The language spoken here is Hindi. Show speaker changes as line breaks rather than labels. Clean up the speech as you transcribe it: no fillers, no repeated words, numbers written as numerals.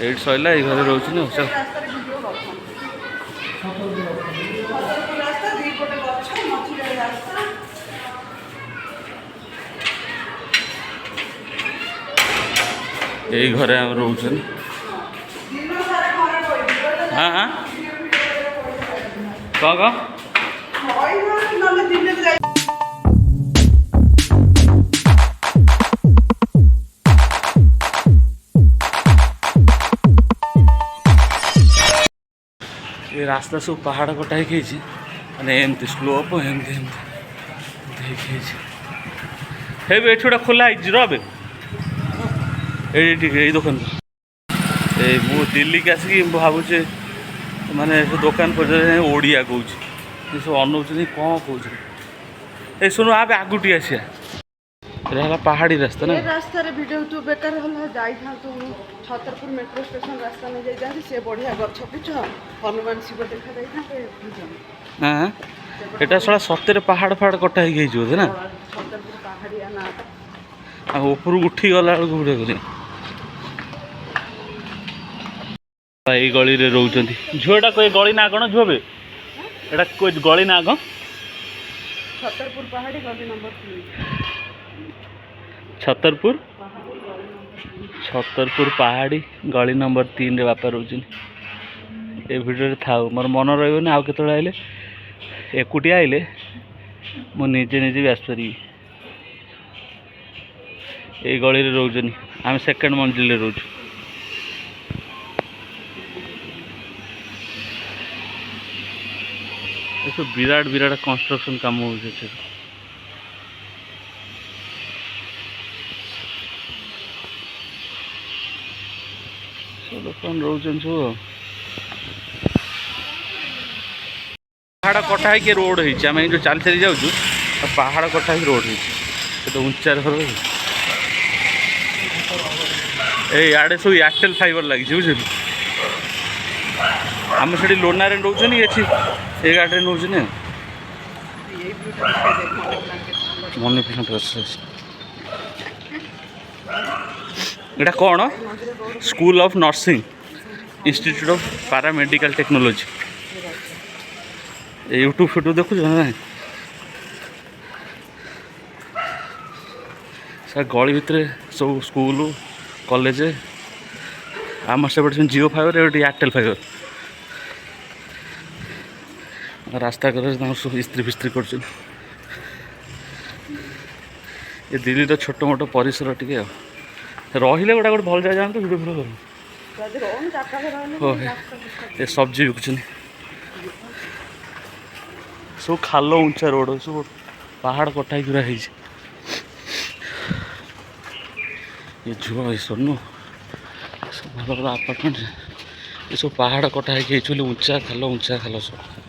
एट सैला ये घर रोच चल यही घरे आम रोच हाँ हाँ कौन कौन ये रास्ता सब पहाड़ कटा मैंने एमती स्लोप एमती हे भी एठी गोटे खोला है रबे ये दुकान ए मु दिल्ली के आसिक भावुचे माने दुकान पर ओडिया कौच सब अनौनी कौन कौच ए सुनो आप आगुटी आसिया पहाड़ी रास्ता ना
रास्ता रे वीडियो तू बेकार होला जाई था तू छतरपुर मेट्रो स्टेशन रास्ता में जाई जाती से बढ़िया गछ पुछ हनुमान शिव देखा जाई था
हां एटा सला सत्य पहाड़ पहाड़ कटा ही गई जो ना
छतरपुर पहाड़िया ना
आ ऊपर उठी गला गुडे गुडे भाई गली रे रहउचंती झुएटा कोई गली ना कोन झुबे एटा कोई गली ना को
छतरपुर पहाड़ी गली नंबर 3 छतरपुर पहाड़ी गली नंबर 3 रे बापा रोचन ए वीडियो रे थाउ मोर मन रहबो ना आ केतळे आइले एकुटिया आइले मु निजे निजे व्यास करी ए गली रे रोचन आम सेकंड मंजिल रे रोच ए विराट विराट कंस्ट्रक्शन काम हो छै लोकन रोचन छो पहाड़ कटा है कि रोड है आम जो चल चली जाऊँ पहाड़ कटा है रोड है तो ऊंचा घर याडे सब एयरटेल फाइबर लगी बुझे आम से लोना रे नौचन ये गाड़ी नौचन मन एटा कौन school of nursing institute of paramedical technology YouTube photo देखु ना सर गली भितर सब स्कूल कॉलेज आम से जियो फाइबर एयरटेल फाइबर रास्ता कर सब इस्त्री फिस्त्री कर दिल्ली तो छोट मोट परिसर टे रही गोटा गोटे भल जाए जाते भिडियो फिडियो कर सब्जी बिकुन सब खाल उंचा रोड सब पहाड़ कटा पूरा है ये झुआ ये सोनू सब भल भल आपार्टमेंट ये सब पहाड़ कटा है उंचा खाल सब